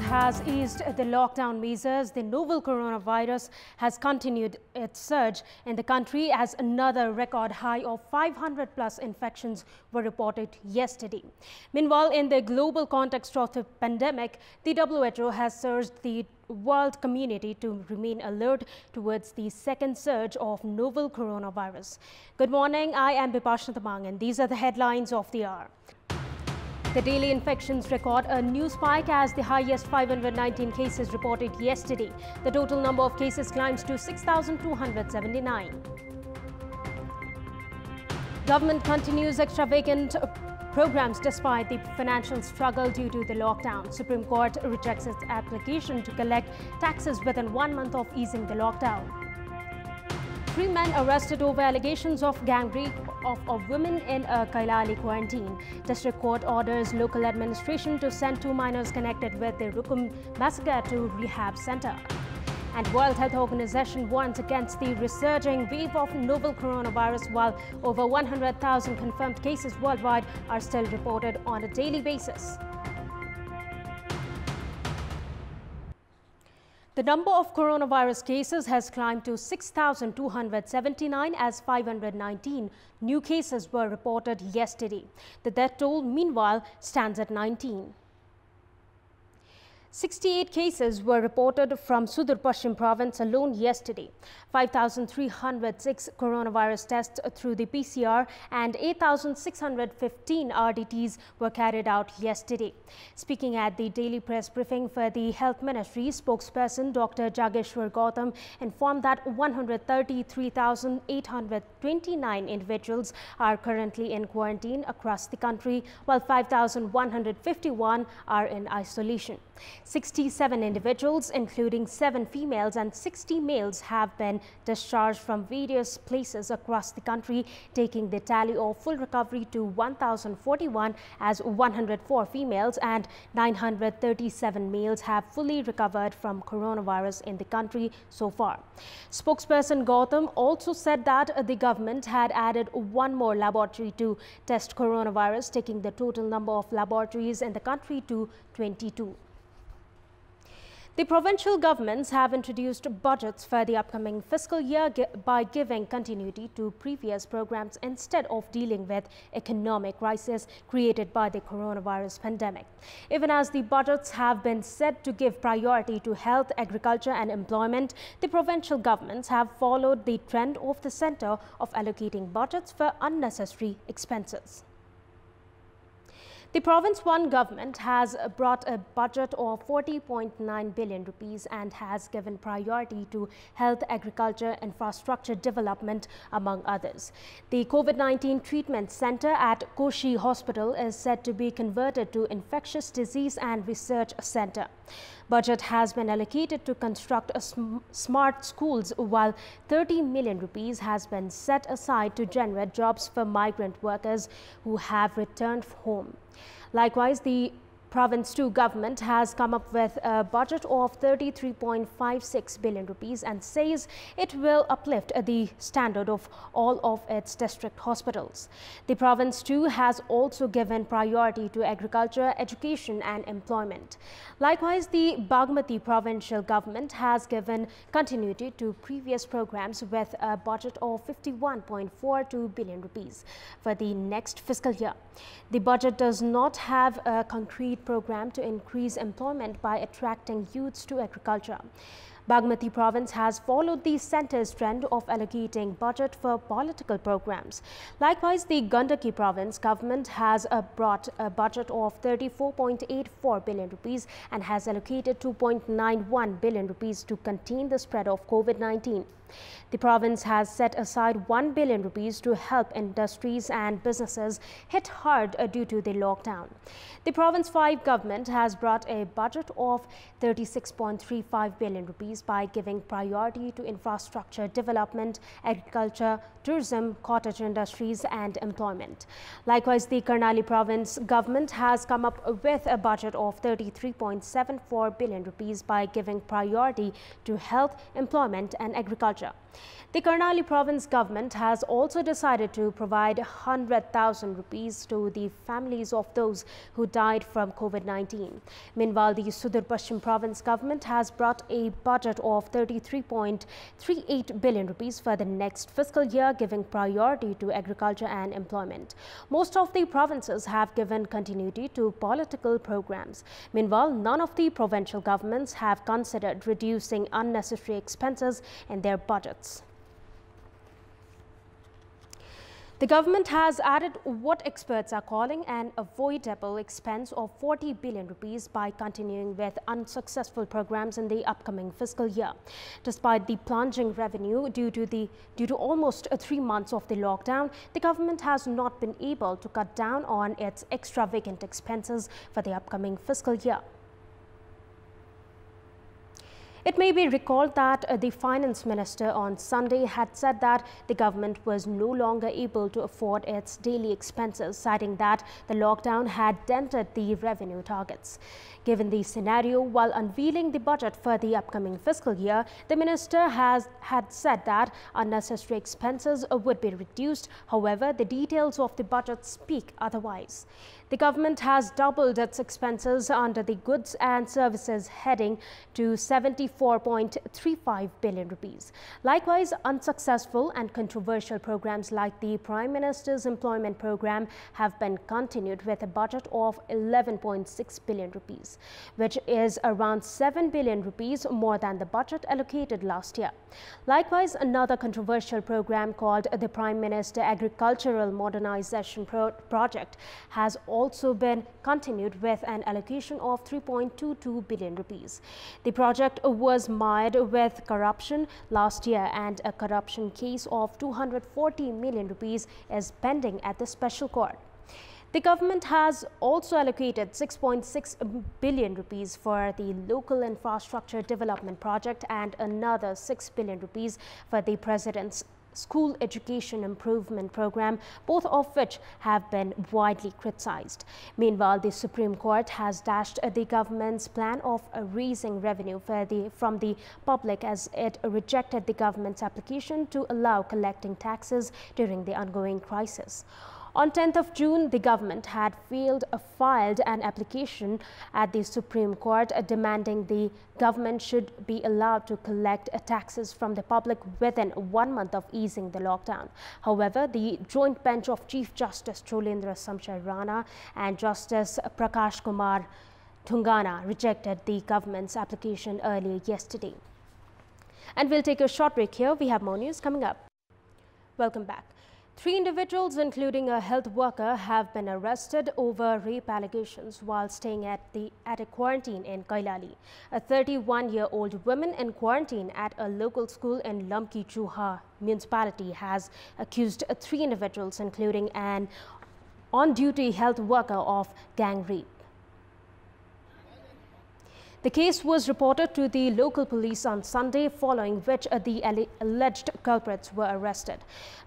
has eased the lockdown measures, the novel coronavirus has continued its surge in the country as another record high of 500 plus infections were reported yesterday. Meanwhile, in the global context of the pandemic, the WHO has urged the world community to remain alert towards the second surge of novel coronavirus. Good morning, I am Bipashna Tamang and these are the headlines of the hour. The daily infections record a new spike as the highest 519 cases reported yesterday. The total number of cases climbs to 6,279. Government continues extravagant programs despite the financial struggle due to the lockdown. Supreme Court rejects its application to collect taxes within 1 month of easing the lockdown. 3 men arrested over allegations of gang rape of women in a Kailali quarantine. District Court orders local administration to send 2 minors connected with the Rukum massacre to rehab center. And World Health Organization warns against the resurging wave of novel coronavirus while over 100,000 confirmed cases worldwide are still reported on a daily basis. The number of coronavirus cases has climbed to 6,279 as 519 new cases were reported yesterday. The death toll, meanwhile, stands at 19. 68 cases were reported from Sudur Pashchim province alone yesterday. 5,306 coronavirus tests through the PCR and 8,615 RDTs were carried out yesterday. Speaking at the daily press briefing for the Health Ministry, spokesperson Dr. Jageshwar Gautam informed that 133,829 individuals are currently in quarantine across the country, while 5,151 are in isolation. 67 individuals, including 7 females and 60 males, have been discharged from various places across the country, taking the tally of full recovery to 1,041 as 104 females and 937 males have fully recovered from coronavirus in the country so far. Spokesperson Gautam also said that the government had added 1 more laboratory to test coronavirus, taking the total number of laboratories in the country to 22. The provincial governments have introduced budgets for the upcoming fiscal year by giving continuity to previous programs instead of dealing with economic crisis created by the coronavirus pandemic. Even as the budgets have been said to give priority to health, agriculture and employment, the provincial governments have followed the trend of the centre of allocating budgets for unnecessary expenses. The Province 1 government has brought a budget of 40.9 billion rupees and has given priority to health, agriculture, infrastructure development, among others. The COVID-19 treatment centre at Koshi Hospital is said to be converted to infectious disease and research centre. Budget has been allocated to construct smart schools, while 30 million rupees has been set aside to generate jobs for migrant workers who have returned home. Likewise, the Province 2 government has come up with a budget of 33.56 billion rupees and says it will uplift the standard of all of its district hospitals. The Province 2 has also given priority to agriculture, education and employment. Likewise, the Bagmati provincial government has given continuity to previous programs with a budget of 51.42 billion rupees for the next fiscal year. The budget does not have a concrete program to increase employment by attracting youths to agriculture. Bagmati province has followed the centre's trend of allocating budget for political programs. Likewise, the Gandaki province government has brought a budget of 34.84 billion rupees and has allocated 2.91 billion rupees to contain the spread of COVID-19. The province has set aside 1 billion rupees to help industries and businesses hit hard due to the lockdown. The Province 5 government has brought a budget of 36.35 billion rupees by giving priority to infrastructure development, agriculture, tourism, cottage industries and employment. Likewise, the Karnali province government has come up with a budget of 33.74 billion rupees by giving priority to health, employment and agriculture. The Karnali province government has also decided to provide 100,000 rupees to the families of those who died from COVID-19. Meanwhile, the Sudur Pashchim province government has brought a budget of 33.38 billion rupees for the next fiscal year, giving priority to agriculture and employment. Most of the provinces have given continuity to political programs. Meanwhile, none of the provincial governments have considered reducing unnecessary expenses in their budgets. The government has added what experts are calling an avoidable expense of 40 billion rupees by continuing with unsuccessful programs in the upcoming fiscal year. Despite the plunging revenue due to almost 3 months of the lockdown, the government has not been able to cut down on its extravagant expenses for the upcoming fiscal year. It may be recalled that the finance minister on Sunday had said that the government was no longer able to afford its daily expenses, citing that the lockdown had dented the revenue targets. Given the scenario, while unveiling the budget for the upcoming fiscal year, the minister had said that unnecessary expenses would be reduced. However, the details of the budget speak otherwise. The government has doubled its expenses under the goods and services heading to 74.35 billion rupees. Likewise, unsuccessful and controversial programs like the Prime Minister's Employment Program have been continued with a budget of 11.6 billion rupees, which is around 7 billion rupees more than the budget allocated last year. Likewise, another controversial program called the Prime Minister Agricultural Modernization Project has also been continued with an allocation of 3.22 billion rupees. The project was mired with corruption last year, and a corruption case of 240 million rupees is pending at the special court. The government has also allocated 6.6 billion rupees for the local infrastructure development project and another 6 billion rupees for the President's School Education Improvement Program, both of which have been widely criticized. Meanwhile, the Supreme Court has dashed the government's plan of raising revenue from the public as it rejected the government's application to allow collecting taxes during the ongoing crisis. On 10th of June, the government had filed an application at the Supreme Court demanding the government should be allowed to collect taxes from the public within 1 month of easing the lockdown. However, the joint bench of Chief Justice Cholendra Samshai Rana and Justice Prakash Kumar Thungana rejected the government's application earlier yesterday. And we'll take a short break here. We have more news coming up. Welcome back. 3 individuals, including a health worker, have been arrested over rape allegations while staying at a quarantine in Kailali. A 31-year-old woman in quarantine at a local school in Lamki Chuha municipality has accused 3 individuals, including an on-duty health worker, of gang rape. The case was reported to the local police on Sunday, following which the alleged culprits were arrested.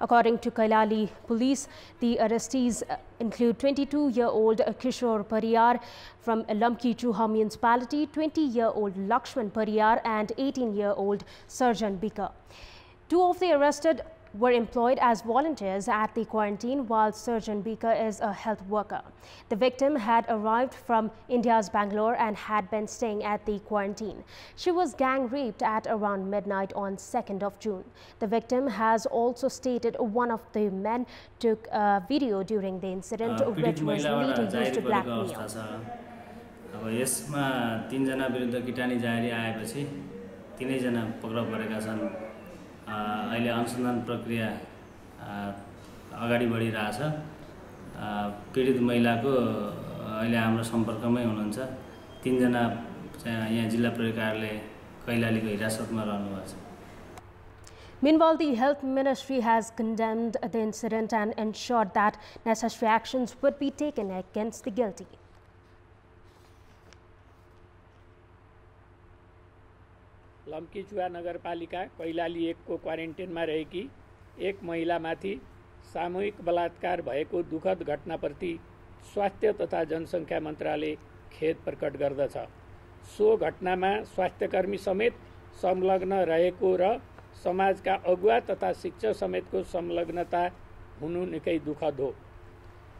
According to Kailali police, the arrestees include 22-year-old Kishore Pariyar from Lamki Chuha municipality, 20-year-old Lakshman Pariyar and 18-year-old Sarjan Bika. 2 of the arrested were employed as volunteers at the quarantine, while Sarjan Bika is a health worker. The victim had arrived from India's Bangalore and had been staying at the quarantine. She was gang raped at around midnight on 2nd of June. The victim has also stated one of the men took a video during the incident, which was later used to blackmail. अहिले अनुसन्धान प्रक्रिया अगाडि बढिरहेछ। पीडित महिलाको अहिले हाम्रो सम्पर्कमै हुनुहुन्छ। 3 जना चाहिँ यहाँ जिल्ला प्रहरी कार्यालय कैलालीको हिरासतमा रहनुभएको छ। Meanwhile, the Health Ministry has condemned the incident and ensured that necessary actions would be taken against the guilty. लम्की चुहा नगरपालिका कैलाली 1 को क्वारेन्टाइनमा रहेकी एक महिलामाथि सामूहिक बलात्कार भएको दुखद घटनाप्रति स्वास्थ्य तथा जनसङ्ख्या मन्त्रालय खेद प्रकट गर्दछ। सो घटनामा स्वास्थ्यकर्मी समेत संलग्न रहेको र समाजका अगुवा तथा शिक्षक समेतको संलग्नता हुनु निकै दुःखद हो।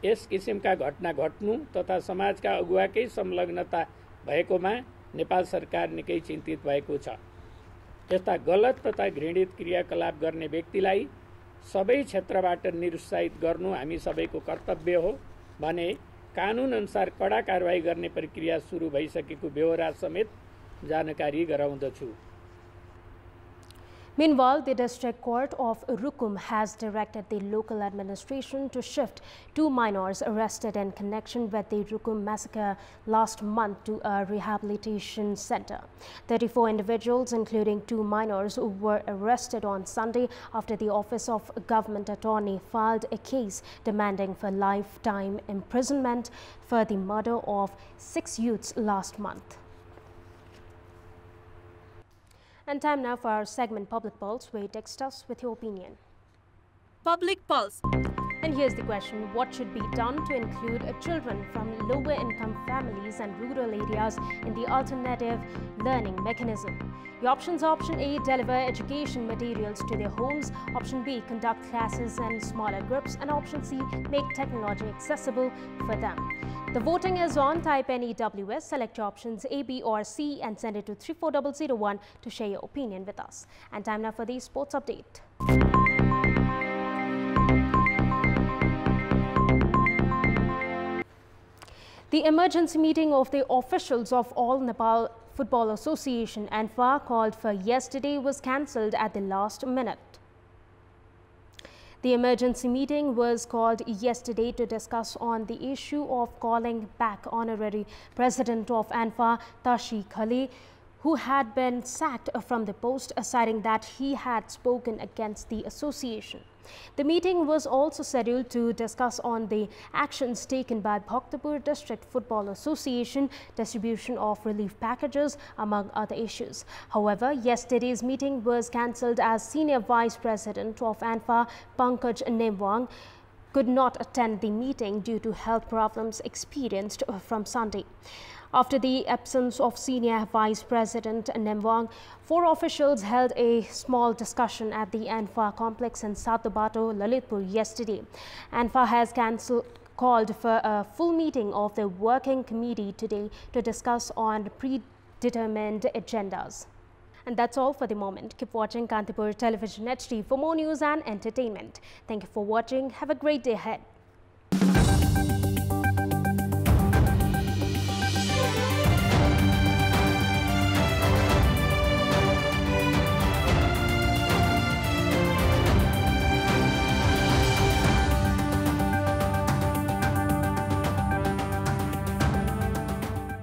यस किसिमका घटना घट्नु तथा समाजका अगुवाकै संलग्नता भएकोमा नेपाल सरकार निकै चिन्तित भएको छ। यस्ता गलत तथा घृणित क्रियाकलाप गर्ने व्यक्तिलाई सबै क्षेत्रबाट निरुत्साहित गर्नु हामी सबैको कर्तव्य हो भने कानुन अनुसार कडा कारबाही गर्ने प्रक्रिया सुरु भइसकेको बेहोरा समेत जानकारी गराउँदछु। Meanwhile, the District Court of Rukum has directed the local administration to shift 2 minors arrested in connection with the Rukum massacre last month to a rehabilitation center. 34 individuals, including 2 minors, were arrested on Sunday after the Office of Government Attorney filed a case demanding for lifetime imprisonment for the murder of 6 youths last month. And time now for our segment Public Pulse, where you text us with your opinion. Public Pulse. And here's the question: what should be done to include children from lower income families and rural areas in the alternative learning mechanism? The options are: option A, deliver education materials to their homes; option B, conduct classes in smaller groups; and option C, make technology accessible for them. The voting is on. Type NEWS, select your options A, B or C and send it to 34001 to share your opinion with us. And time now for the sports update. The emergency meeting of the officials of All Nepal Football Association (ANFA) called for yesterday was cancelled at the last minute. The emergency meeting was called yesterday to discuss on the issue of calling back honorary president of ANFA, Tashi Khale, who had been sacked from the post, citing that he had spoken against the association. The meeting was also scheduled to discuss on the actions taken by Kantipur District Football Association, distribution of relief packages, among other issues. However, yesterday's meeting was cancelled as Senior Vice President of ANFA, Pankaj Nemwang, could not attend the meeting due to health problems experienced from Sunday. After the absence of Senior Vice President Nemwang, 4 officials held a small discussion at the ANFA complex in Satubato, Lalitpur yesterday. ANFA has called for a full meeting of the working committee today to discuss on predetermined agendas. And that's all for the moment. Keep watching Kantipur Television HD for more news and entertainment. Thank you for watching. Have a great day ahead.